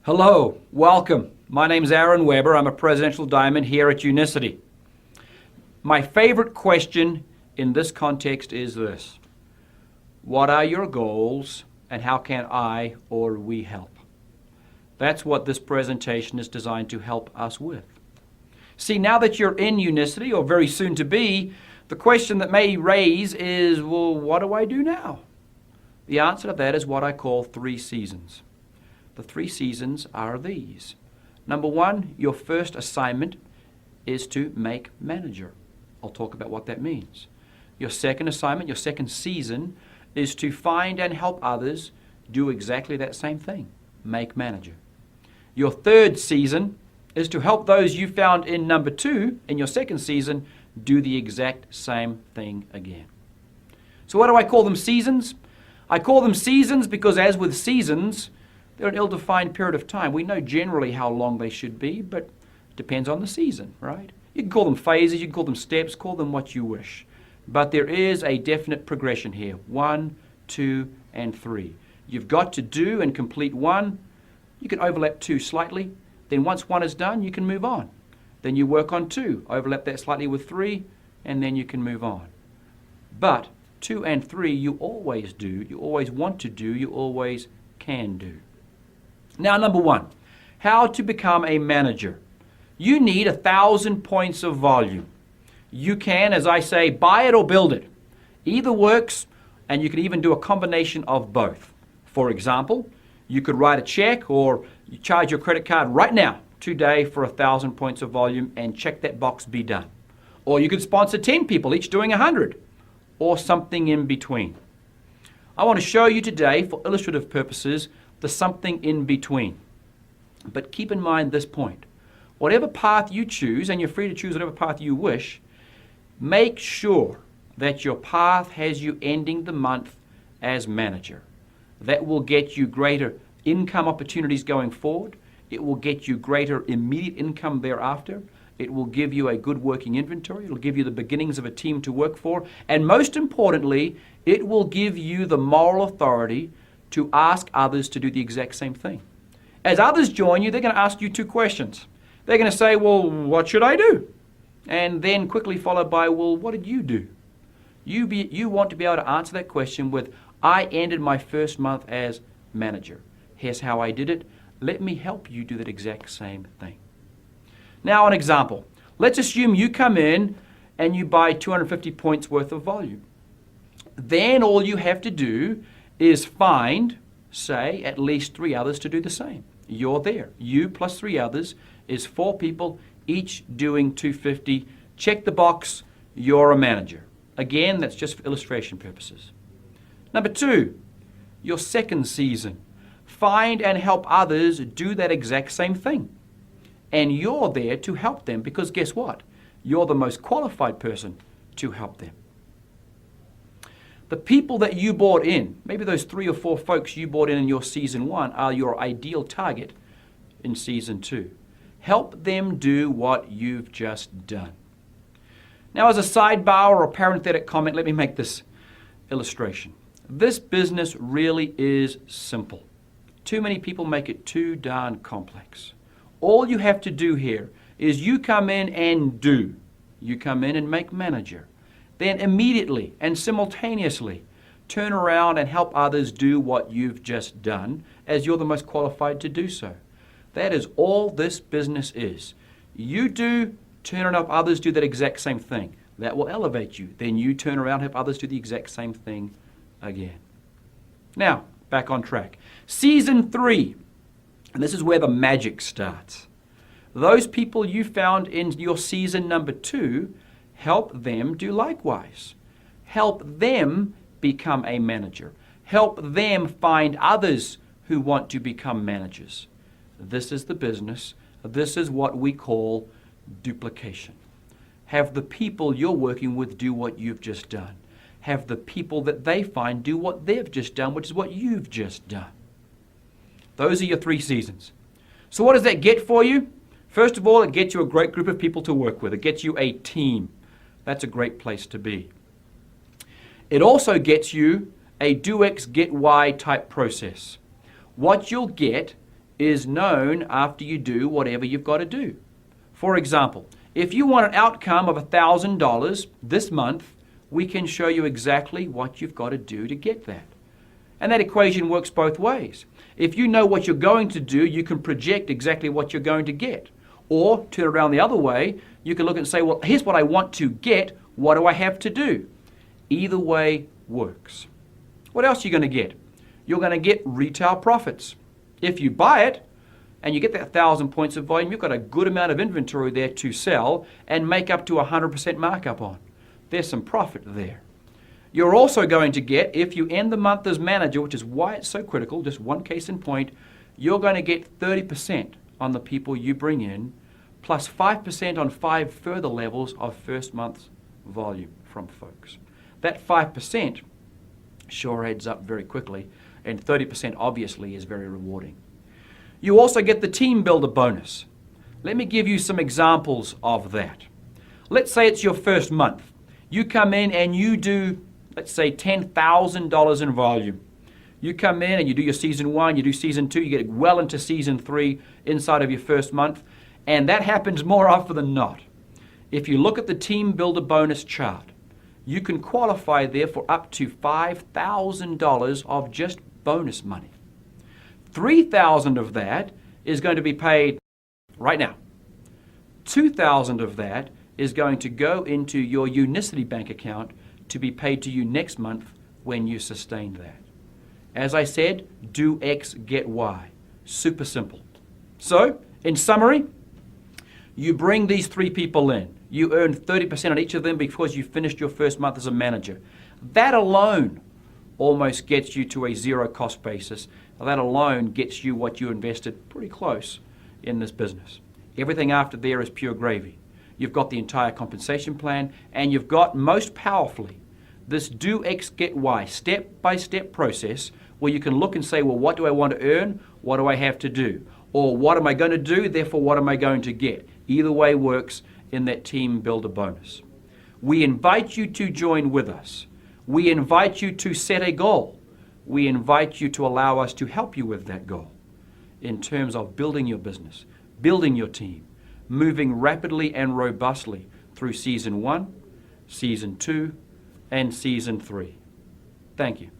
Hello, welcome. My name's Aaron Weber. I'm a Presidential Diamond here at Unicity. My favorite question in this context is this: what are your goals and how can I or we help? That's what this presentation is designed to help us with. See, now that you're in Unicity, or very soon to be, the question that may raise is, well, what do I do now? The answer to that is what I call 3 seasons. The 3 seasons are these. Number 1, your first assignment is to make manager. I'll talk about what that means. Your second assignment, your second season, is to find and help others do exactly that same thing, make manager. Your third season is to help those you found in number 2, in your second season, do the exact same thing again. So what do I call them seasons? I call them seasons because, as with seasons, they're an ill-defined period of time. We know generally how long they should be, but it depends on the season, right? You can call them phases, you can call them steps, call them what you wish. But there is a definite progression here: 1, 2, and 3. You've got to do and complete 1. You can overlap 2 slightly. Then once 1 is done, you can move on. Then you work on 2, overlap that slightly with 3, and then you can move on. But 2 and 3 you always do, you always want to do, you always can do. Now, number 1, how to become a manager. You need 1,000 points of volume. You can, as I say, buy it or build it. Either works, and you can even do a combination of both. For example, you could write a check or you charge your credit card right now, today, for 1,000 points of volume and check that box, be done. Or you could sponsor 10 people, each doing 100, or something in between. I want to show you today, for illustrative purposes, the something in between. But keep in mind this point: whatever path you choose, and you're free to choose whatever path you wish, make sure that your path has you ending the month as manager. That will get you greater income opportunities going forward. It will get you greater immediate income thereafter. It will give you a good working inventory. It will give you the beginnings of a team to work for. And most importantly, it will give you the moral authority to ask others to do the exact same thing. As others join you, they're going to ask you 2 questions. They're going to say, well, what should I do? And then quickly followed by, well, what did you do? You want to be able to answer that question with, I ended my first month as manager. Here's how I did it. Let me help you do that exact same thing. Now, an example. Let's assume you come in and you buy 250 points worth of volume. Then all you have to do is find, say, at least 3 others to do the same. You're there. You plus 3 others is 4 people, each doing 250. Check the box, you're a manager. Again, that's just for illustration purposes. Number 2, your second season. Find and help others do that exact same thing. And you're there to help them because guess what? You're the most qualified person to help them. The people that you brought in, maybe those 3 or 4 folks you brought in your season 1, are your ideal target in season 2. Help them do what you've just done. Now, as a sidebar or a parenthetic comment, let me make this illustration. This business really is simple. Too many people make it too darn complex. All you have to do here is you come in and do. You come in and make manager. Then immediately and simultaneously turn around and help others do what you've just done, as you're the most qualified to do so. That is all this business is. You do, turn around and help others do that exact same thing. That will elevate you. Then you turn around and help others do the exact same thing again. Now, back on track. Season 3, and this is where the magic starts. Those people you found in your season number 2, help them do likewise. Help them become a manager. Help them find others who want to become managers. This is the business. This is what we call duplication. Have the people you're working with do what you've just done. Have the people that they find do what they've just done, which is what you've just done. Those are your 3 seasons. So what does that get for you? First of all, it gets you a great group of people to work with. It gets you a team. That's a great place to be. It also gets you a do X, get Y type process. What you'll get is known after you do whatever you've got to do. For example, if you want an outcome of $1,000 this month, we can show you exactly what you've got to do to get that. And that equation works both ways. If you know what you're going to do, you can project exactly what you're going to get. Or, turn it around the other way, you can look and say, well, here's what I want to get. What do I have to do? Either way works. What else are you going to get? You're going to get retail profits. If you buy it and you get that 1,000 points of volume, you've got a good amount of inventory there to sell and make up to 100% markup on. There's some profit there. You're also going to get, if you end the month as manager, which is why it's so critical, just one case in point, you're going to get 30% on the people you bring in, plus 5% on 5 further levels of first month's volume from folks. That 5% sure adds up very quickly, and 30% obviously is very rewarding. You also get the team builder bonus. Let me give you some examples of that. Let's say it's your first month. You come in and you do, let's say, $10,000 in volume. You come in and you do your season 1, you do season 2, you get well into season 3 inside of your first month, and that happens more often than not. If you look at the team builder bonus chart, you can qualify there for up to $5,000 of just bonus money. $3,000 of that is going to be paid right now. $2,000 of that is going to go into your Unicity bank account to be paid to you next month when you sustain that. As I said, do X, get Y. Super simple. So, in summary, you bring these 3 people in. You earn 30% on each of them because you finished your first month as a manager. That alone almost gets you to a zero cost basis. That alone gets you what you invested pretty close in this business. Everything after there is pure gravy. You've got the entire compensation plan, and you've got, most powerfully, this do X, get Y, step-by-step process where you can look and say, well, what do I want to earn? What do I have to do? Or what am I going to do? Therefore, what am I going to get? Either way works in that team builder bonus. We invite you to join with us. We invite you to set a goal. We invite you to allow us to help you with that goal in terms of building your business, building your team, moving rapidly and robustly through season 1, season 2, and season 3. Thank you.